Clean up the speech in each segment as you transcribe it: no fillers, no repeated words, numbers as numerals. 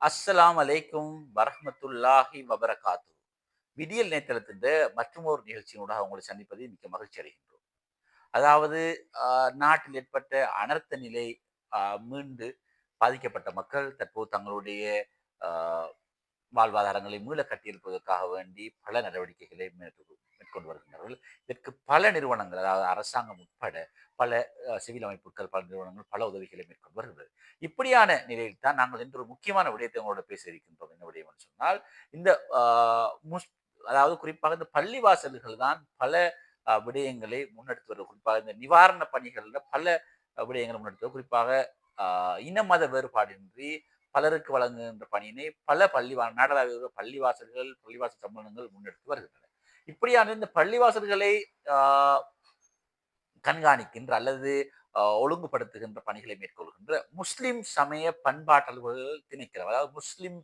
அஸ்ஸலாம் அலைக்கும் வரஹ்மத்துல்லாஹி வபரகாத்து. விடியல் நேரத்திலிருந்து மற்றுமொரு நிகழ்ச்சியினூடாக உங்களை சந்திப்பதில் மிக்க மகிழ்ச்சி அடைகின்றோம். அதாவது நாட்டில் ஏற்பட்ட அனர்த்த நிலை அ மீண்டு பாதிக்கப்பட்ட மக்கள் தற்போது தங்களுடைய அ வாழ்வாதாரங்களை மீள கட்டியெழுப்புவதற்காக வேண்டி பல நடவடிக்கைகளை மேற்கொண்டு வருகின்றார்கள். இதற்கு பல நிறுவனங்கள், அதாவது அரசாங்கம் உட்பட பல சிவில் அமைப்புகள், பல நிறுவனங்கள் பல உதவிகளை மேற்கொண்டு வருகிறது. இப்படியான நிலையில் தான் நாங்கள் இன்று ஒரு முக்கியமான விடயத்தை உங்களோட பேச இருக்கின்றோம். என்ன விடயம் என்று சொன்னால், இந்த அ முஸ் அதாவது குறிப்பாக இந்த பள்ளிவாசல்கள் தான் பல விடயங்களை முன்னெடுத்து வருகிறது. குறிப்பாக இந்த நிவாரண பணிகள்ல பல விடயங்களை முன்னெடுத்து குறிப்பாக அ இன மத வேறுபாடின்றி பலருக்கு வழங்குகின்ற பணியினை பல நாடளாவிய பள்ளிவாசல்கள், பள்ளிவாசல் சம்மேளனங்கள் முன்னெடுத்து வருகின்றன. இப்படியான இந்த பள்ளிவாசல்களை ஆ கண்காணிக்கின்ற அல்லது ஒழுங்குபடுத்துகின்ற பணிகளை மேற்கொள்கின்ற முஸ்லிம் சமய பண்பாட்டல்கள் திணைக்களம், அதாவது Muslim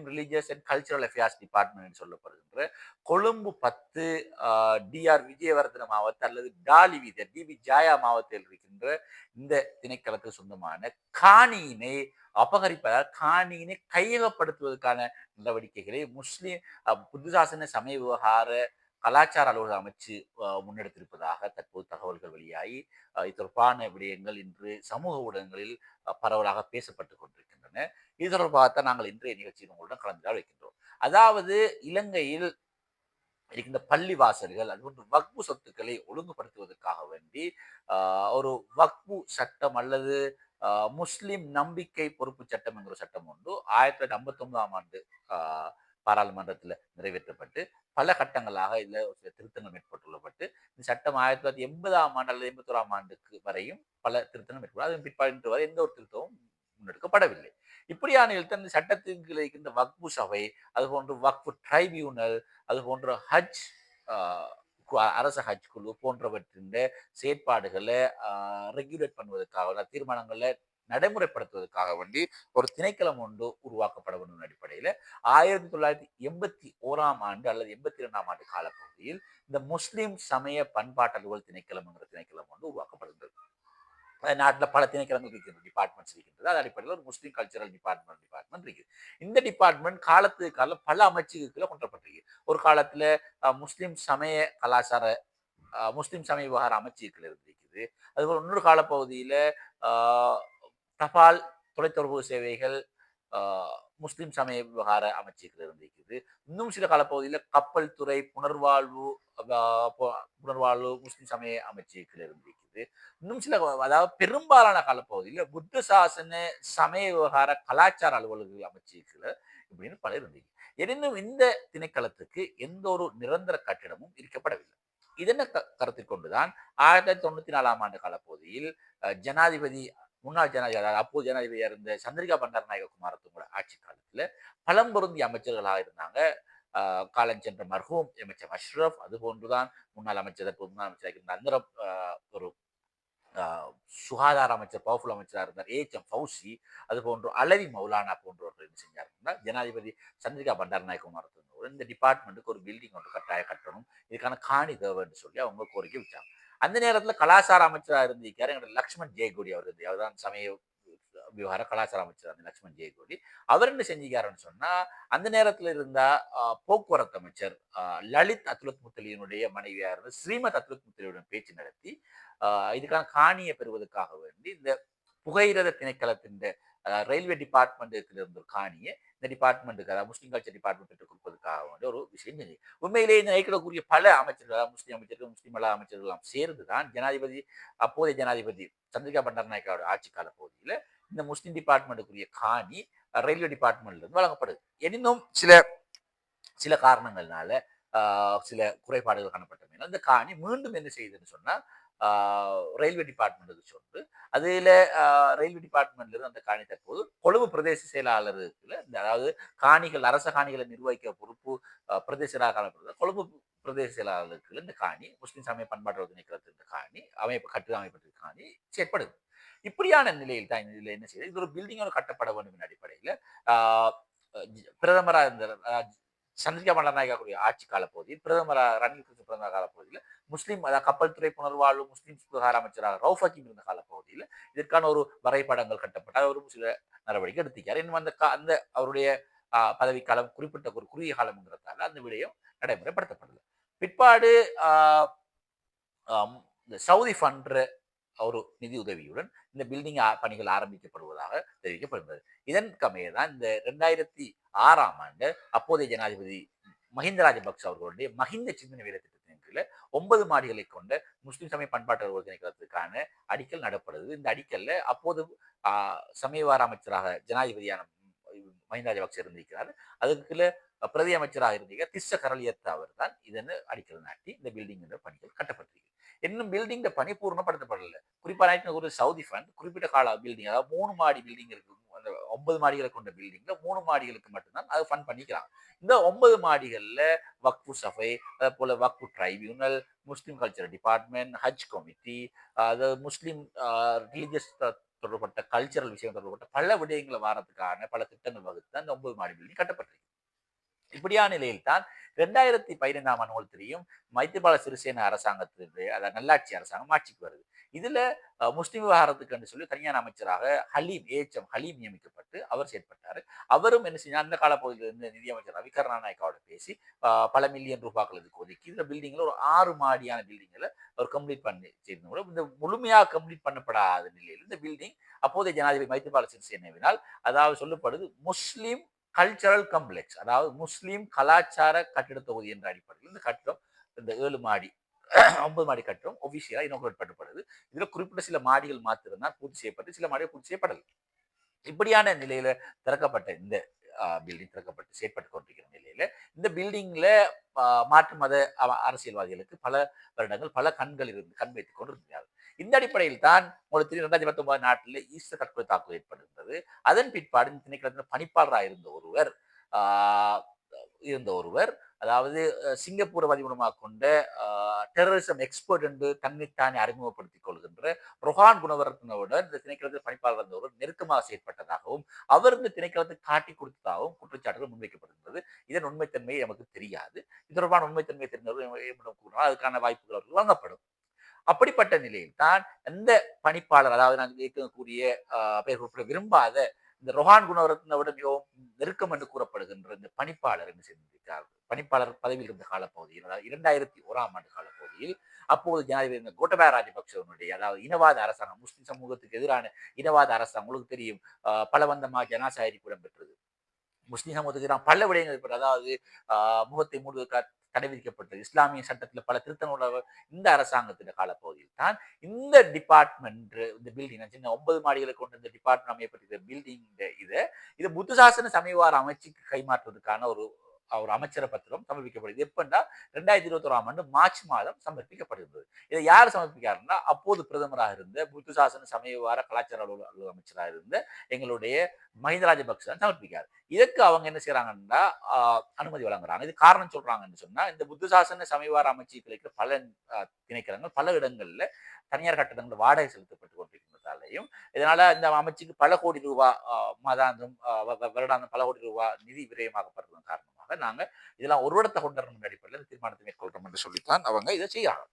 religious and cultural affairs department என்று சொல்லப்படுகின்ற கொழும்பு 10 டிஆர் விஜயவர்தன மாவட்ட அல்லது டாலி வீதி டிபி ஜாயா மாவட்டத்தில் இருக்கின்ற இந்த திணைக்களத்துக்கு சொந்தமான காணியினை அபகரிப்பதால் காணியினை கையகப்படுத்துவதற்கான நடவடிக்கைகளை முஸ்லிம் புத்துசாசன சமய விவகார கலாச்சார அலுவலக அமைச்சு முன்னெடுத்திருப்பதாக தற்போது தகவல்கள் வெளியாகி இது தொடர்பான விடயங்கள் இன்று சமூக ஊடகங்களில் பரவலாக பேசப்பட்டுக் கொண்டிருக்கின்றன. இது தொடர்பாகத்தான் நாங்கள் இன்றைய நிகழ்ச்சியில் உங்களுடன் கலந்துரையாட வைக்கின்றோம். அதாவது இலங்கையில் இருக்கின்ற பள்ளி வாசல்கள் அதுபோன்று வக்பு சொத்துக்களை ஒழுங்குபடுத்துவதற்காக வேண்டி ஒரு வக்பு சட்டம் அல்லது முஸ்லிம் நம்பிக்கை பொறுப்பு சட்டம் என்கிற சட்டம் ஒன்று 1959ஆம் ஆண்டு பாராளுமன்றத்தில் நிறைவேற்றப்பட்டு பல கட்டங்களாக இதில் சில திருத்தங்கள் மேற்கொள்ளப்பட்டு இந்த சட்டம் 1980ஆம் ஆண்டு அல்லது 81ஆம் ஆண்டுக்கு வரையும் பல திருத்தங்கள் மேற்கொள்ள அதன் பிற்பாடு இன்று வரை எந்த ஒரு திருத்தமும் முன்னெடுக்கப்படவில்லை. இப்படியான இந்த சட்டத்தின் கீழ் இருக்கின்ற வக்பு சபை, அதுபோன்று வக்பு ட்ரைபியூனல், அதுபோன்ற ஹஜ் அரச ஹஜ் குழு போன்றவற்றின் செயற்பாடுகளை ரெகுலேட் பண்ணுவதற்காக தீர்மானங்களை நடைமுறைப்படுத்துவதற்காக வேண்டி ஒரு திணைக்களம் ஒன்று உருவாக்கப்பட வேண்டும் அடிப்படையில் 1981ஆம் ஆண்டு அல்லது 82ஆம் ஆண்டு காலப்பகுதியில் இந்த முஸ்லிம் சமய பண்பாட்டு அலுவல் திணைக்களம் என்கிற திணைக்களம் ஒன்று உருவாக்கப்படுகிறது. நாட்டில் பல திணைக்களங்கள் இருக்கின்றது, டிபார்ட்மெண்ட்ஸ் இருக்கின்றது. அது அடிப்படையில் ஒரு முஸ்லீம் கல்ச்சரல் டிபார்ட்மெண்ட் இருக்குது. இந்த டிபார்ட்மெண்ட் காலத்துக்கு காலம் பல அமைச்சுகளை கொண்டப்பட்டிருக்கு. ஒரு காலத்துல முஸ்லிம் சமய கலாச்சார முஸ்லிம் சமய விவகார அமைச்சுகள் இருந்திருக்குது. அதுபோல் இன்னொரு காலப்பகுதியில தபால் தொலைத்தொடர்பு சேவைகள் முஸ்லிம் சமய விவகார அமைச்சுகள் இருந்திருக்குது. இன்னும் சில காலப்பகுதியில் கப்பல் துறை புனர்வாழ்வு முஸ்லிம் சமய அமைச்சுகள் இருந்திருக்குது. இன்னும் சில அதாவது பெரும்பாலான காலப்பகுதியில் புத்த சாசன சமய விவகார கலாச்சார அலுவலர்கள் அமைச்சுகள் இப்படின்னு பல இருந்தீங்க. எனினும் இந்த திணைக்களத்துக்கு எந்த ஒரு நிரந்தர கட்டிடமும் இருக்கப்படவில்லை. இதனை கருத்தில் கொண்டுதான் 1994ஆம் ஆண்டு காலப்பகுதியில் ஜனாதிபதி முன்னாள் ஜனாதிபதி அதாவது அப்போது ஜனாதிபதியாக இருந்த சந்திரிகா பண்டாரநாயக குமாரத்துவங்களோட ஆட்சி காலத்துல பலம் பொருந்திய அமைச்சர்களாக இருந்தாங்க. காலஞ்சென்ற மர்ஹூம் அமைச்சர் அஷ்ரப், அது போன்றுதான் முன்னாள் அமைச்சர் தற்போது முன்னாள் அமைச்சராக இருந்த அந்த ஒரு சுகாதார அமைச்சர் பவர்ஃபுல் அமைச்சராக இருந்தார் ஏஎச்எம் ஃபவுசி, அது போன்று அலவி மௌலானா போன்றவர்கள் என்ன செஞ்சாருன்னா ஜனாதிபதி சந்திரிகா பண்டாரநாயக குமாரத்துவங்க இந்த டிபார்ட்மெண்ட்டுக்கு ஒரு பில்டிங் ஒன்று கட்டணும், இதுக்கான காணி தேவைன்னு சொல்லி அவங்க கோரிக்கை வச்சாங்க. அந்த நேரத்தில் கலாச்சார அமைச்சராக இருந்திருக்காரு எங்களோட லக்ஷ்மண் ஜெயகோடி அவர் தான் சமய விவகார கலாச்சார அமைச்சர் அந்த லக்ஷ்மண் ஜெயகோடி. அவர் என்ன செஞ்சிக்காருன்னு சொன்னா அந்த நேரத்தில் இருந்த போக்குவரத்து அமைச்சர் லலித் அத்துலத் முத்தலியினுடைய மனைவியா இருந்த ஸ்ரீமத் அத்துலத் முத்தலியுடன் பேச்சு நடத்தி இதுக்கான காணியை பெறுவதற்காக வேண்டி இந்த புகையிரத திணைக்களத்தின் ரயில்வே டிபார்ட்மெண்ட்டுக்கு இருந்த ஒரு காணியை இந்த டிபார்ட்மெண்ட்டுக்கு அதாவது முஸ்லீம் கல்ச்சர் டிபார்ட்மெண்ட் பெற்றுக் கொடுப்பதற்காக வேண்டிய ஒரு விஷயம் செஞ்சு உண்மையிலேயே இந்த நைக்கிடக்கூடிய பல அமைச்சர்கள் முஸ்லீம் அமைச்சர்கள் முஸ்லீம் அல்லா அமைச்சர்கள் எல்லாம் சேர்ந்துதான் ஜனாதிபதி அப்போதைய ஜனாதிபதி சந்திரிகா பண்டாரநாயக்காவோட ஆட்சி கால பகுதியில் இந்த முஸ்லீம் டிபார்ட்மெண்ட்டுக்குரிய காணி ரயில்வே டிபார்ட்மெண்ட்ல இருந்து வழங்கப்படுது. எனினும் சில சில காரணங்கள்னால சில குறைபாடுகள் காணப்பட்டமையினால் இந்த காணி மீண்டும் என்ன செய்யுதுன்னு சொன்னா ரயில்வே டிபார்ட்மெண்ட்டுக்கு சொன்று அதில் ரயில்வே டிபார்ட்மெண்ட்ல இருந்து அந்த காணி தற்போது கொழும்பு பிரதேச செயலாளருக்குல அதாவது காணிகள் அரச காணிகளை நிர்வகிக்க பொறுப்பு பிரதேச செயலாளர் காணப்படுது. கொழும்பு பிரதேச செயலாளருக்கு இந்த காணி முஸ்லிம் சமய பண்பாட்டு திணைக்களத்தில் இந்த காணி கட்டிட அமைப்பதற்கு காணி செயற்படுது. இப்படியான நிலையில் தான் இதில் என்ன செய்யுது, இது ஒரு பில்டிங் கட்டப்பட வேண்டும் அடிப்படையில் பிரதமராக இருந்த சந்திரிகா பண்டாரநாயகாவுடைய ஆட்சி காலப்பகுதியில் பிரதமராக ரணில் விக்ரமசிங்க பிரதமர் காலப்பகுதியில் முஸ்லீம் அதாவது கப்பல் துறை புனர்வாழ்வு முஸ்லீம் விவகார அமைச்சராக ரவுஃப் ஹக்கீம் இருந்த காலப்பகுதியில் இதற்கான ஒரு வரைபடங்கள் கட்டப்பட்ட அவரும் சில நடவடிக்கை எடுத்திருக்கார். இன்னும் அந்த அவருடைய பதவிக்காலம் குறிப்பிட்ட ஒரு குறுகிய காலம்ங்கிறதால அந்த விடயம் நடைமுறைப்படுத்தப்படல. பிற்பாடு இந்த சவுதி ஃபண்ட் ஒரு நிதி உதவியுடன் இந்த பில்டிங் பணிகள் ஆரம்பிக்கப்படுவதாக தெரிவிக்கப்படுகிறது. இதன் கமைய தான் இந்த 2006ஆம் ஆண்டு அப்போதைய ஜனாதிபதி மஹிந்த ராஜபக்ச அவர்களுடைய மஹிந்த சிந்தனை வேலை திட்டத்தின் கீழ 9 மாடிகளை கொண்ட முஸ்லிம் சமய பண்பாட்டு ஒருங்கிணைக்கிறதுக்கான அடிக்கல் நடப்படுது. இந்த அடிக்கல்ல அப்போது சமயவார அமைச்சராக ஜனாதிபதியான மஹிந்த ராஜபக்ச இருந்திருக்கிறார். அதுக்குள்ள பிரதி அமைச்சராக இருந்தீங்க திஸ்ஸ கரலியத்த அவர் தான் இதன்னு அடிக்கல் நாட்டி இந்த பில்டிங் பணிகள் கட்டப்பட்டிருக்கு. இன்னும் பில்டிங் பணி பூர்ணப்படுத்தப்படல. குறிப்பா ஒரு சவுதி ஃபண்ட் குறிப்பிட்ட கால பில்டிங் அதாவது 3 மாடி பில்டிங் இருக்கு. அந்த 9 மாடிகளை கொண்ட பில்டிங்ல 3 மாடிகளுக்கு மட்டும்தான் அது ஃபண்ட் பண்ணிக்கிறாங்க. இந்த 9 மாடிகள்ல வக்ஃபு சஃபை, அதே போல வக்ஃபு ட்ரைபியூனல், முஸ்லிம் கல்ச்சரல் டிபார்ட்மெண்ட், ஹஜ் கமிட்டி, அதாவது முஸ்லிம் ரிலீஜியஸ் தொடர்பட்ட கல்ச்சரல் விஷயம் தொடர்பட்ட பல விடயங்களை வாரத்துக்கான பல திட்டங்கள் வகுத்து அந்த 9 மாடி பில்டிங் கட்டப்பட்டிருக்கு. இப்படியான நிலையில் தான் 2015ஆம் ஆண்டு உங்களுக்கு தெரியும் மைத்திரிபால சிறிசேன அரசாங்கத்தினுடைய அதாவது நல்லாட்சி அரசாங்கம் ஆட்சிக்கு வருது. இதுல முஸ்லிம் விவகாரத்துக்கு என்று சொல்லி தனியான அமைச்சராக ஹலீம் நியமிக்கப்பட்டு அவர் செயற்பட்டார். அவரும் என்ன செஞ்சார், அந்த காலப்பகுதியில் இருந்த நிதியமைச்சர் ரவி கருணாநாயக்காவோட பேசி பல மில்லியன் ரூபாய்கள் இதுக்கு ஒதுக்கி இந்த பில்டிங்ல ஒரு 6 மாடியான பில்டிங்களை அவர் கம்ப்ளீட் பண்ணி செய்த இந்த முழுமையாக கம்ப்ளீட் பண்ணப்படாத நிலையில் இந்த பில்டிங் அப்போதைய ஜனாதிபதி மைத்திரிபால சிறிசேனவினால் அதாவது சொல்லப்படுது முஸ்லிம் கல்ச்சரல் கம்ப்ளெக்ஸ் அதாவது முஸ்லீம் கலாச்சார கட்டிட தொகுதி என்ற அடிப்படையில் இந்த கட்டிடம் இந்த 7 மாடி 9 மாடி கட்டிடம் ஒபிஷியலா இனோகிரேட் பண்ணப்படுது. இதுல குறிப்பிட்ட சில மாடிகள் மாத்திரம் பூர்த்தி செய்யப்பட்டு சில மாடிகள் பூர்த்தி செய்யப்படல. இப்படியான நிலையில திறக்கப்பட்ட இந்த பில்டிங் திறக்கப்பட்டு செயற்பட்டு கொண்டிருக்கிற நிலையில இந்த பில்டிங்ல மாற்று மத அரசியல்வாதிகளுக்கு பல வருடங்கள் பல கண்கள் இருந்து கண் வைத்துக் கொண்டிருந்தார்கள். இந்த அடிப்படையில் தான் உங்களுக்கு தெரியும் 2019 நாட்டில் ஈஸ்டர் தற்கொலை தாக்குதல் ஏற்பட்டிருந்தது. அதன் பிற்பாடு இந்த திணைக்களத்தில் பணிப்பாளராக இருந்த ஒருவர் அதாவது சிங்கப்பூரை வதிவிடமாக கொண்ட டெரரிசம் எக்ஸ்பர்ட் என்று தன்னைத்தானே அறிமுகப்படுத்திக் கொள்கின்ற ரொஹான் குணவரத்னவுடன் இந்த திணைக்களத்தில் பணிப்பாளர் இருந்தவர் நெருக்கமாக செயற்பட்டதாகவும் அவர் இந்த திணைக்களத்தை காட்டி கொடுத்ததாகவும் குற்றச்சாட்டுகள் முன்வைக்கப்படுகின்றது. இதன் உண்மைத்தன்மை நமக்கு தெரியாது. இது தொடர்பான உண்மைத்தன்மை தெரிந்தவர்கள் அதுக்கான வாய்ப்புகள் அவர்கள் வழங்கப்படும். அப்படிப்பட்ட நிலையில் தான் இந்த பணிப்பாளர் அதாவது நாங்கள் இருக்கக்கூடிய பெயர் குறிப்பிட விரும்பாத இந்த ரொஹான் குணவரத்னோட மிகவும் நெருக்கம் என்று கூறப்படுகின்ற இந்த பணிப்பாளர் என்ன செய்திருக்கிறார். பணிப்பாளர் பதவியில் இருந்த காலப்பகுதியில் அதாவது 2001ஆம் ஆண்டு காலப்பகுதியில் அப்போது ஜனாதிபதி கோட்டபாய ராஜபக்சவனுடைய அதாவது இனவாத அரசாங்கம் முஸ்லிம் சமூகத்துக்கு எதிரான இனவாத அரசாங்கம் உங்களுக்கு தெரியும் பலவந்தமாக ஜனாசாயரிப்பு இடம்பெற்றது. முஸ்லிம் சமூகத்துக்கு பல விடயங்கள் ஏற்பட்டது. அதாவது முகத்தை மூடுவதற்காக தடை விதிக்கப்பட்டது. இஸ்லாமிய சட்டத்தில் பல திருத்தங்களோட இந்த அரசாங்கத்தின் காலப்பகுதியில் தான் இந்த டிபார்ட்மெண்ட் இந்த பில்டிங் சின்ன 9 மாடிகளை கொண்ட இந்த டிபார்ட்மெண்ட் அமையப்பட்ட பில்டிங் இது புத்துசாசன சமயவார அமைச்சுக்கு கைமாற்றுவதற்கான ஒரு அமைச்சர பத்திரம் சமர்ப்பிக்கப்படுது. எப்பண்டா 2021ஆம் ஆண்டு மார்ச் மாதம் சமர்ப்பிக்கப்படுகிறது. இதை யார் சமர்ப்பிக்காருன்னா அப்போது பிரதமராக இருந்த புத்துசாசன சமயவார கலாச்சார அலுவலக அமைச்சராக இருந்த எங்களுடைய மஹிந்த ராஜபக்ச சமர்ப்பிக்காரு. இதற்கு அவங்க என்ன செய்யறாங்கன்னா அனுமதி வழங்குறாங்க. இது காரணம் சொல்றாங்கன்னு சொன்னா இந்த புத்துசாசன சமயவார அமைச்சுக்கு இருக்கிற பல திணைக்களங்கள் பல இடங்கள்ல தனியார் கட்டடங்கள் வாடகை செலுத்தப்பட்டு கொண்டிருக்கின்றதாலையும் இதனால இந்த அமைச்சுக்கு பல கோடி ரூபாய் மாதாந்தம் வருடாந்தம் பல கோடி ரூபாய் நிதி விரயமாகப்படுவதன் காரணமாக நாங்க இதெல்லாம் ஒரு இடத்தை கொண்டு அடிப்படையில் இந்த தீர்மானத்தை மேற்கொள்றோம் என்று சொல்லித்தான் அவங்க இதை செய்யறாங்க.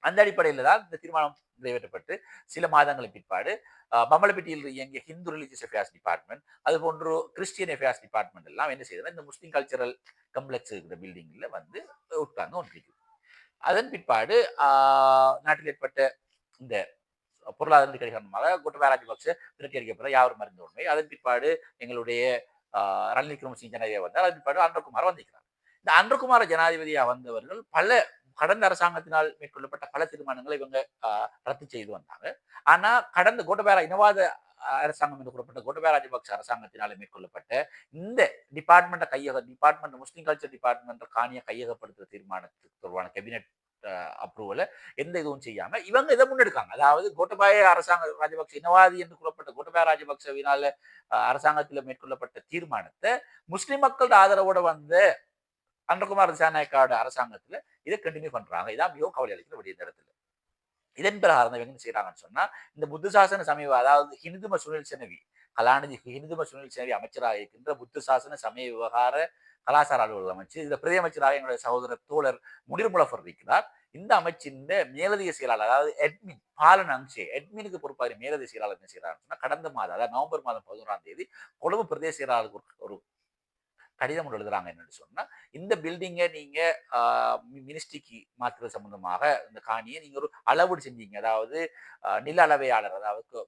அந்த அடிப்படையில் தான் இந்த தீர்மானம் நிறைவேற்றப்பட்டு சில மாதங்களுக்கு பிற்பாடு பம்பலப்பட்டியில் இயங்கிய ஹிந்து ரிலிஜியஸ் அஃபேர்ஸ் டிபார்ட்மெண்ட் அது போன்று கிறிஸ்டியன் அஃபேர்ஸ் டிபார்ட்மெண்ட் எல்லாம் என்ன செய்யுதுன்னா இந்த முஸ்லீம் கல்ச்சரல் கம்ப்ளெக்ஸ் இருக்கிற பில்டிங்ல வந்து உட்கார்ந்து ஒன்றிருக்கு. அதன் பிற்பாடு நாட்டில் ஏற்பட்ட இந்த பொருளாதார நெருக்கடி காரணமாக கோட்டபாய ராஜபக்ச விரட்டி அடிக்கப்பட்ட யாரும் மறைந்த உண்மை. அதன் பிற்பாடு எங்களுடைய ரணில் விக்ரமசிங்க ஜனாதிபதியாக வந்தார். அதன் பிற்பாடு அன்றகுமார் வந்திருக்கிறார். இந்த அன்றகுமார ஜனாதிபதியாக வந்தவர்கள் பல கடந்த அரசாங்கத்தினால் மேற்கொள்ளப்பட்ட பல தீர்மானங்களை இவங்க ரத்து செய்து வந்தாங்க. ஆனா கடந்த கோட்டபாய இனவாத அரசாங்கம் என்று கூறப்பட்ட கோட்டபாய ராஜபக்ச அரசாங்கத்தினால மேற்கொள்ளப்பட்ட இந்த டிபார்ட்மெண்ட் முஸ்லிம் கல்ச்சர் டிபார்ட்மெண்ட் காணியை கையகப்படுத்துற தீர்மானத்துக்கு தொடர்பான கேபினெட் அப்ரூவல எந்த இதுவும் செய்யாம இவங்க இதை முன்னெடுக்காங்க. அதாவது கோட்டபாய ராஜபக்ச இனவாதி என்று கூறப்பட்ட கோட்டபாய ராஜபக்சவினால அரசாங்கத்தில் மேற்கொள்ளப்பட்ட தீர்மானத்தை முஸ்லிம் மக்களோட ஆதரவோட வந்த அன்றகுமார் திசாநாயக்காவோட அரசாங்கத்துல இதை கண்டினியூ பண்றாங்க. இதான் மிகவும் கவலை அளிக்கிற விடிய இடத்துல. இதன் பிரகாரம் தான் இவங்க என்ன செய்றாங்கன்னு சொன்னா, இந்த புத்த சாசன சமய அதாவது ஹிந்தும சுனில் செனவி, கலாநிதி ஹிந்தும சுனில் செனவி அமைச்சராக இருக்கின்ற புத்த சாசன சமய விவகார கலாசார அலுவலக அமைச்சு, இதுல பிரதி அமைச்சராக எங்களுடைய சகோதரர் தோழர் முனீர் முலஃபர் இருக்கிறார். இந்த அமைச்சின் மேலதிக செயலாளர் அதாவது அட்மின் பாலன் அங்சே அட்மினுக்கு பொறுப்பாக மேலதிக செயலாளர் என்ன செய்யறாருன்னு சொன்னா, கடந்த மாதம் அதாவது நவம்பர் மாதம் 11ஆம் தேதி கொழும்பு பிரதேச செயலாளருக்கு ஒரு கடிதம் ஒண்ணு எழுதுறாங்க என்னன்னு சொன்னா, இந்த பில்டிங்க நீங்க ஆ மினிஸ்ட்ரிக்கு மாத்துறது சம்பந்தமாக இந்த காணிய நீங்க ஒரு அளவீடு செஞ்சீங்க. அதாவது நில அளவையாளர் அதாவது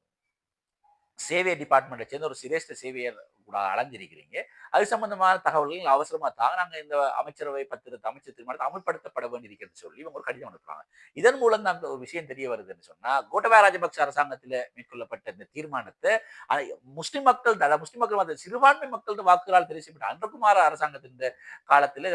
சேவை டிபார்ட்மெண்ட்டை சேர்ந்த ஒரு சிரேஷ்ட சேவையர் கூட அலைஞ்சிருக்கிறீங்க. அது சம்பந்தமான தகவல்கள் அவசரமா தாங்க. நாங்க இந்த அமைச்சரவை பத்திரத்தை அமைச்சர் தீர்மானத்தை அமல்படுத்தப்பட வேண்டியிருக்குன்னு சொல்லி இவங்க ஒரு கடிதம் அனுப்புறாங்க. இதன் மூலம் தான் ஒரு விஷயம் தெரிய வருதுன்னு சொன்னா, கோட்டபாய ராஜபக்ச அரசாங்கத்தில மேற்கொள்ளப்பட்ட இந்த தீர்மானத்தை அ முஸ்லிம் மக்கள் அதாவது முஸ்லிம் மக்கள் அந்த சிறுபான்மை மக்களது வாக்குகளால் தெரிவு செய்யப்பட்ட அன்றகுமார அரசாங்கத்தின் காலத்தில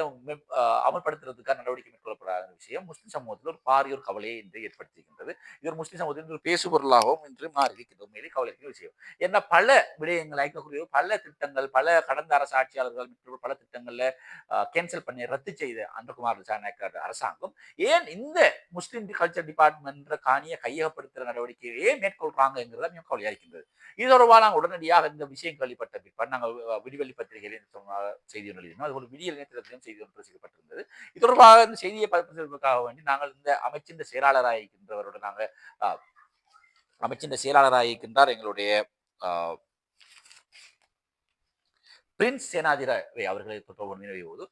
அமல்படுத்துறதுக்கான நடவடிக்கை மேற்கொள்ளப்படாத விஷயம் முஸ்லிம் சமூகத்தில் ஒரு பாரிய ஒரு கவலையை இன்று ஏற்படுத்தியிருக்கின்றது. இது ஒரு முஸ்லிம் சமூகத்தின் ஒரு பேசுபொருளாகவும் இன்று மாறி இருக்கின்றது. உண்மையிலே கவலைக்குரிய விஷயம். ஏன்னா பல விடயங்கள் ஐக்கக்கூடிய பல திட்டங்கள், பல கடந்த அரசு ஆட்சியாளர்கள் பல திட்டங்கள்ல கேன்சல் பண்ணி ரத்து செய்த அன்றகுமார் திசாநாயக்க அரசாங்கம் ஏன் இந்த முஸ்லிம் கல்ச்சர் டிபார்ட்மெண்ட் காணியை கையகப்படுத்துகிற நடவடிக்கையை ஏன் மேற்கொள்றாங்கிறத மிக கவலையா இருக்கின்றது. இது தொடர்பாக நாங்கள் உடனடியாக இந்த விஷயம் கேள்விப்பட்ட பிற்பாடு நாங்கள் விடிவெள்ளி பத்திரிகையில் செய்தி ஒன்று எழுதினோம். அது ஒரு விடியல் நேரத்திலும் செய்தி ஒன்று பிரசுரிக்கப்பட்டிருந்தது. இது தொடர்பாக இந்த செய்தியை பதிப்பதற்காக வேண்டி நாங்கள் இந்த அமைச்சின் செயலாளராக இருக்கின்றவரோட நாங்கள் அமைச்சின் செயலாளராக இருக்கின்றார் எங்களுடைய பிரின்ஸ் சேனாதிரவை அவர்களை தொடர்பு வினவியபோது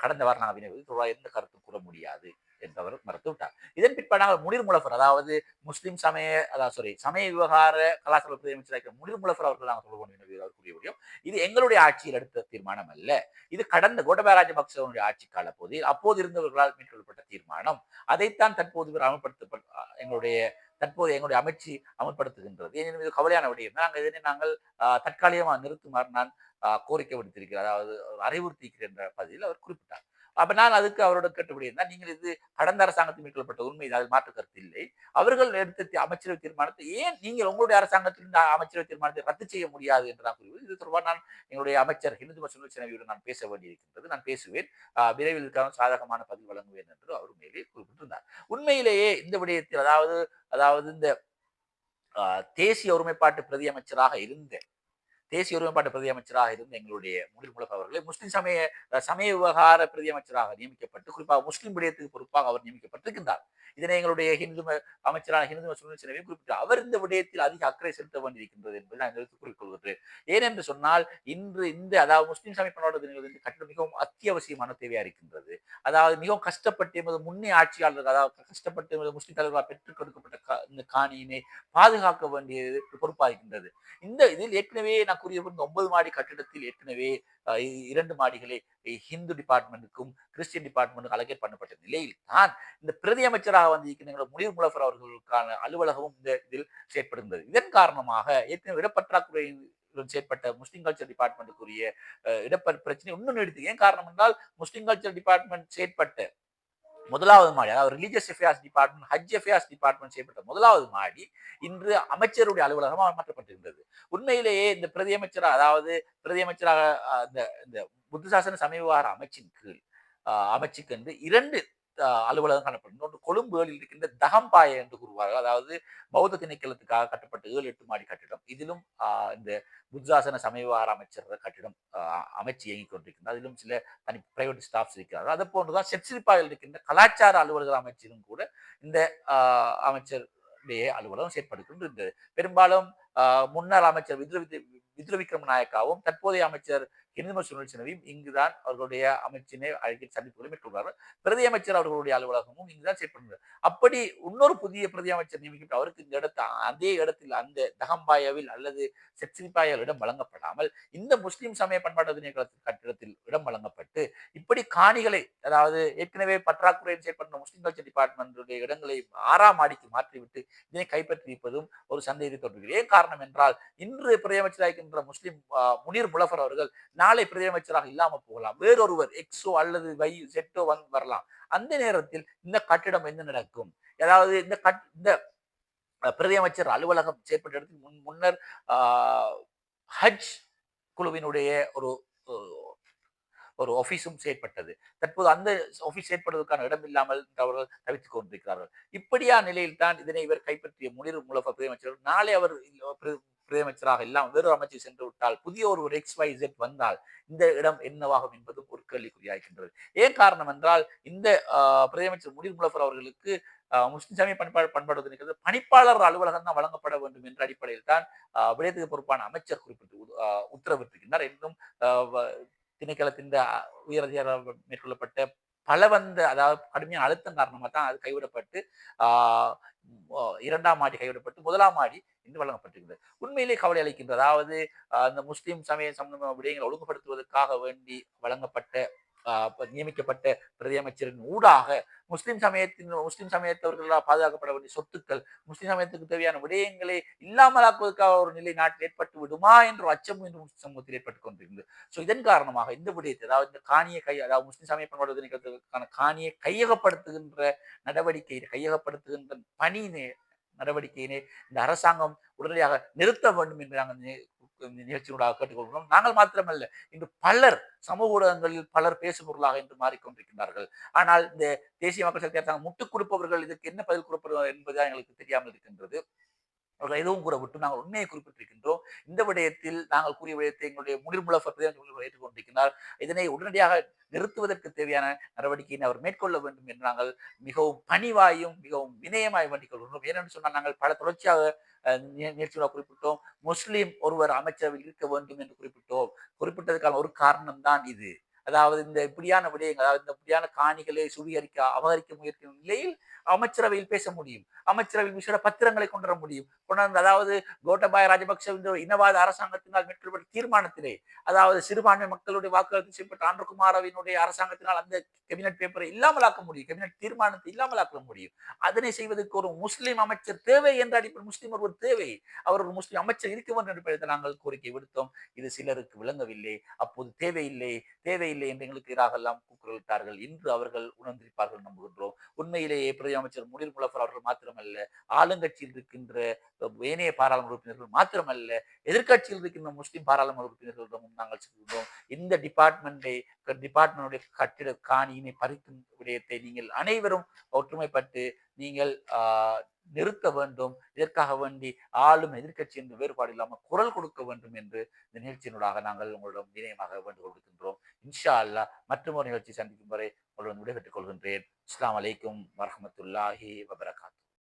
கடந்த வாரம் நாங்கள் வினவியது தொடர்பாக எந்த கருத்தும் கூற முடியாது என்றவர் மறுத்து விட்டார். இதன் பிற்பாடு நாங்கள் முனீர் முலஃபர் அதாவது முஸ்லிம் சமய அதாவது சமய விவகார கலாச்சார அமைச்சர் முனீர் முலஃபர் அவர்கள் நாங்கள் தொடர்பு வினவியது அவர் கூறிய முடியும். இது எங்களுடைய ஆட்சியில் எடுத்த தீர்மானம் அல்ல. இது கடந்த கோட்டபாய ராஜபக்சவனுடைய ஆட்சி கால போது அப்போது இருந்தவர்களால் மேற்கொள்ளப்பட்ட தீர்மானம். அதைத்தான் தற்போது அமல்படுத்தப்பட்ட எங்களுடைய அமைச்சு அமல்படுத்துகின்றது. இது கவலையான விடயம். நாங்கள் இதனை நாங்கள் தற்காலிகமாக நிறுத்துமாறு நான் கோரிக்கை விடுத்திருக்கிறார். அதாவது அறிவுறுத்தியிருக்கிறேன் என்ற பதிவில் அவர் குறிப்பிட்டார். அப்ப நான் அதுக்கு அவரோட கேட்டபடி இருந்தால் நீங்கள் இது கடந்த அரசாங்கத்தில் மேற்கொள்ளப்பட்ட உண்மை அதில் மாற்று கருத்து இல்லை. அவர்கள் எடுத்த அமைச்சரவை தீர்மானத்தை ஏன் நீங்கள் உங்களுடைய அரசாங்கத்தில் இந்த அமைச்சரவை தீர்மானத்தை ரத்து செய்ய முடியாது என்று நான் கூறுவது. இது தொடர்பாக நான் எங்களுடைய அமைச்சர் ஹிந்து மற்றும் செனவியுடன் நான் பேச வேண்டியிருக்கின்றது. நான் பேசுவேன். விரைவில் இருக்கான சாதகமான பதில் வழங்குவேன் என்று அவர் உண்மையிலேயே குறிப்பிட்டிருந்தார். உண்மையிலேயே இந்த விடயத்தில் அதாவது இந்த தேசிய ஒருமைப்பாட்டு பிரதி அமைச்சராக இருந்த தேசிய ஒருமைப்பாட்டு பிரதி அமைச்சராக இருந்த எங்களுடைய முனீர் முலஃபர் அவர்களை முஸ்லிம் சமய விவகார பிரதி அமைச்சராக நியமிக்கப்பட்டு குறிப்பாக முஸ்லிம் விடயத்துக்கு பொறுப்பாக அவர் நியமிக்கப்பட்டிருக்கின்றார். இதனை எங்களுடைய அமைச்சரான ஹிந்து சுனில் செனவி குறிப்பிட்டார். அவர் இந்த விடயத்தில் அதிக அக்கறை செலுத்த வேண்டியிருக்கின்றது என்பதை நான் எடுத்துக் கூறிக்கொள்கிறேன். ஏனென்று சொன்னால் இன்று இந்த அதாவது முஸ்லிம் சமய பண்பாடு கட்டிடம் மிகவும் அத்தியாவசியமான தேவையா இருக்கின்றது. அதாவது மிகவும் கஷ்டப்பட்டு எமது முன்னே ஆட்சியாளர்கள் அதாவது கஷ்டப்பட்டு முஸ்லிம் தலைவர்களால் பெற்றுக் கொடுக்கப்பட்ட இந்த காணியினை பாதுகாக்க வேண்டியது பொறுப்பாக இருக்கின்றது. இந்த இதில் ஏற்கனவே நான் கூறிய 9 மாடி கட்டிடத்தில் ஏற்கனவே 2 மாடிகளை ஹிந்து டிபார்ட்மெண்ட்டுக்கும் கிறிஸ்டியன் டிபார்ட்மெண்ட்டுக்கும் அலோகேட் பண்ணப்பட்ட நிலையில் தான் இந்த பிரதி அமைச்சராக வந்திருக்கிற முனீர் முலஃபர் அவர்களுக்கான அலுவலகமும் இந்த இதில் செயற்படுகிறது. இதன் காரணமாக ஏற்கனவே இடப்பற்றாக்குறை செயற்பட்ட முஸ்லிம் கல்ச்சர் டிபார்ட்மெண்ட்டுக்குரிய பிரச்சனை இன்னும் நீடித்து ஏன் காரணம் என்றால் முஸ்லிம் கல்ச்சர் டிபார்ட்மெண்ட் செயற்பட்ட முதலாவது மாடி அதாவது ரிலீஜியஸ் அஃபேர்ஸ் டிபார்ட்மெண்ட் ஹஜ் அஃபேர்ஸ் டிபார்ட்மெண்ட் செய்யப்பட்ட முதலாவது மாடி இன்று அமைச்சருடைய அலுவலகமாக மாற்றப்பட்டிருந்தது. உண்மையிலேயே இந்த பிரதி அமைச்சராக அதாவது பிரதி அமைச்சராக இந்த புத்த சாசன சமய விவகார அமைச்சின் கீழ் அமைச்சுக்கென்று 2 அலுவலகம் காணப்படும். ஒன்று கொழும்புகளில் இருக்கின்ற தகம்பாய என்று கூறுவார்கள். அதாவது பௌத்த திணைக்களத்துக்காக கட்டப்பட்ட 7-8 மாடி கட்டிடம். இதிலும் இந்த புத்தாசன சமய விவகார அமைச்சர் கட்டிடம் அமைச்சு இயங்கிக் கொண்டிருக்கின்றது. அதிலும் சில தனி பிரைவேட் ஸ்டாஃப்ஸ் இருக்கிறார்கள். அதை போன்றுதான் செட்சிரிப்பாயில் இருக்கின்ற கலாச்சார அலுவலக அமைச்சிலும் கூட இந்த அமைச்சர் அலுவலகம் செயற்படுகின்றது. பெரும்பாலும் முன்னாள் அமைச்சர் வித்ர விக்ரமநாயக்காவும் தற்போதைய அமைச்சர் ஹிந்து சுனில் செனவியும் இங்குதான் அவர்களுடைய அமைச்சினை அழைத்து சந்திப்புகளை மேற்கொள்வார்கள். பிரதி அமைச்சர் அவர்களுடைய அலுவலகமும் இங்குதான் செயற்படுகிறது. அப்படி இன்னொரு புதிய பிரதி அமைச்சர் நியமிக்கப்பட்டு அவருக்கு இந்த அதே இடத்தில் அந்த தகம்பாயாவில் அல்லது செட்சிரிப்பாயால் இடம் வழங்கப்படாமல் இந்த முஸ்லிம் சமய பண்பாட்டு திணைக்களத்தின் கட்டிடத்தில் இடம் வழங்கப்பட்டு இப்படி காணிகளை அதாவது ஏற்கனவே பற்றாக்குறையில் செயற்படுற முஸ்லிம் கல்ச்சர் டிபார்ட்மெண்ட் இடங்களை 6ஆம் மாடிக்கு மாற்றிவிட்டு இதனை கைப்பற்றியிருப்பதும் ஒரு சந்தேகத்தை தோன்றுகிறது. ஏன் காரணம் என்றால் இன்று பிரதி அமைச்சராக இருக்கின்ற முஸ்லிம் முனீர் முலஃபர் அவர்கள் நாளை பிரதி அமைச்சராக இல்லாமல் போகலாம். வேறொருவர் எக்ஸோ அல்லது செட்டோ வரலாம். அந்த நேரத்தில் இந்த கட்டிடம் என்ன நடக்கும்? அதாவது இந்த பிரதி அமைச்சர் அலுவலகம் செயற்பட்ட இடத்தில் முன்னர் ஹஜ் குழுவினுடைய ஒரு ஆபீஸும் செயற்பட்டது. தற்போது அந்த ஆபீஸ் செயற்படுவதற்கான இடம் இல்லாமல் அவர்கள் தவித்துக் கொண்டிருக்கிறார்கள். இப்படியா நிலையில் தான் இதனை இவர் கைப்பற்றிய முனீர் முலஃபர் பிரதமர் நாளை அவர் பிரதமராக இல்லாமல் வேறு அமைச்சர் சென்று விட்டால் புதிய ஒரு XYZ வந்தால் இந்த இடம் என்னவாகும் என்பதும் ஒரு கேள்விக்குறியாகின்றது. ஏன் காரணம் என்றால் இந்த பிரதமர் முனீர் முலஃபர் அவர்களுக்கு முஸ்லிம் சமய பண்பாடு நிகழ்வு பணிப்பாளர் அலுவலகம் தான் வழங்கப்பட வேண்டும் என்ற அடிப்படையில் தான் விடயத்துக்கு பொறுப்பான அமைச்சர் குறிப்பிட்டு உத்தரவிட்டிருக்கின்றார். இன்னும் திணைக்களத்தின் உயர் மேற்கொள்ளப்பட்ட பலவந்த அதாவது கடுமையான அழுத்தம் காரணமாக தான் அது கைவிடப்பட்டு ஆஹ் இரண்டாம் ஆடி கைவிடப்பட்டு முதலாம் ஆடி இன்று வழங்கப்பட்டிருக்கிறது. உண்மையிலே கவலை அளிக்கின்றது. அதாவது அந்த முஸ்லிம் சமய சம்பந்தமான விடயங்களை ஒழுங்குபடுத்துவதற்காக வேண்டி வழங்கப்பட்ட நியமிக்கப்பட்ட பிரதியமைச்சரின் ஊடாக முஸ்லிம் சமயத்தவர்களால் பாதுகாக்கப்பட வேண்டிய சொத்துக்கள், முஸ்லிம் சமயத்துக்கு தேவையான விடயங்களை இல்லாமலாக்குவதற்காக ஒரு நிலை நாட்டில் ஏற்பட்டு விடுமா என்ற அச்சம் இன்று முஸ்லிம் சமூகத்தில் ஏற்பட்டுக் கொண்டிருக்கிறது. ஸோ இதன் காரணமாக இந்த விடயத்தை அதாவது இந்த காணியை அதாவது முஸ்லிம் சமய பண்பாடு நிகழ்த்துவதற்கான காணியை கையகப்படுத்துகின்ற பணி நடவடிக்கையினை இந்த அரசாங்கம் உடனடியாக நிறுத்த வேண்டும் என்று நாங்கள் நிகழ்ச்சியூடாக கேட்டுக்கொள்கிறோம். நாங்கள் மாத்திரமல்ல, இன்று பலர் சமூக ஊடகங்களில் பலர் பேசும் பொருளாக இன்று மாறிக்கொண்டிருக்கின்றார்கள். ஆனால் இந்த தேசிய மக்கள் சக்தி அரசாங்கம் முட்டுக் கொடுப்பவர்கள் இதுக்கு என்ன பதில் கொடுப்பது என்பது எங்களுக்கு தெரியாமல் இருக்கின்றது. அவர்கள் எதுவும் கூற விட்டு நாங்கள் உண்மையை குறிப்பிட்டிருக்கின்றோம். இந்த விடயத்தில் நாங்கள் கூறிய விடயத்தை எங்களுடைய முனிர்முலஃபர் ஏற்றுக்கொண்டிருக்கிறார். இதனை உடனடியாக நிறுத்துவதற்கு தேவையான நடவடிக்கையை அவர் மேற்கொள்ள வேண்டும் என்று நாங்கள் மிகவும் பணிவாயும் மிகவும் வினயமாய் வேண்டிக் கொள்கிறோம். ஏனென்று சொன்னால் நாங்கள் பல தொடர்ச்சியாக நிகழ்ச்சியாக குறிப்பிட்டோம். முஸ்லிம் ஒருவர் அமைச்சரவையில் இருக்க வேண்டும் என்று குறிப்பிட்டதற்கான ஒரு காரணம் தான் இது. அதாவது இந்த இப்படியான விடயங்கள், அதாவது இந்த இப்படியான காணிகளை அபகரிக்க முயற்சிக்கும் நிலையில் அமைச்சரவையில் பேச முடியும். அமைச்சரவையில் விசேட பத்திரங்களை கொண்டு வர முடியும். அதாவது கோட்டபாய ராஜபக்ச இனவாத அரசாங்கத்தினால் மேற்கொள்ளப்பட்ட தீர்மானத்திலே, அதாவது சிறுபான்மை மக்களுடைய வாக்குகள் செய்யப்பட்ட ஆண்டகுமாரவினுடைய அரசாங்கத்தினால் அந்த கேபினட் பேப்பரை இல்லாமலாக்க முடியும், கேபினட் தீர்மானத்தை இல்லாமலாக்க முடியும். அதனை செய்வதற்கு ஒரு முஸ்லிம் அமைச்சர் தேவை என்ற அடிப்படை முஸ்லிம் ஒருவர் தேவை, அவர் ஒரு முஸ்லிம் அமைச்சர் இருக்க வேண்டும் என்ற நாங்கள் கோரிக்கை விடுத்தோம். இது சிலருக்கு விளங்கவில்லை. அப்போது தேவையில்லை என்று எங்களுக்கு எதிராக எல்லாம் கூக்குரலிட்டார்கள். இன்று அவர்கள் உணர்ந்திருப்பார்கள் நம்புகின்றோம். உண்மையிலேயே பிரதி அமைச்சர் முனீர் முலஃபர் அவர்கள் மாத்திரமல்ல, ஆளுங்கட்சியில் இருக்கின்ற ஏனைய பாராளுமன்ற உறுப்பினர்கள் மாத்திரமல்ல, எதிர்கட்சியில் இருக்கின்ற முஸ்லிம் பாராளுமன்ற உறுப்பினர்களிடமும் நாங்கள் சொல்கின்றோம், இந்த டிபார்ட்மெண்டுடைய கட்டிட காணியினை பறிக்கும் விடயத்தை நீங்கள் அனைவரும் ஒற்றுமைப்பட்டு நீங்கள் நிறுத்த வேண்டும். இதற்காக வேண்டி ஆளும் எதிர்கட்சி என்று வேறுபாடு இல்லாமல் குரல் கொடுக்க வேண்டும் என்று இந்த நிகழ்ச்சியினூடாக நாங்கள் உங்களிடம் வினயமாக வேண்டுகோள் விடுக்கின்றோம். இன்ஷா அல்லாஹ் மற்றொரு நிகழ்ச்சி சந்திக்கும் வரை உங்களுடன் விடைபெற்றுக் கொள்கின்றேன். அஸ்ஸலாமு அலைக்கும் வரஹ்மத்துல்லாஹி வபரகாத்துஹு.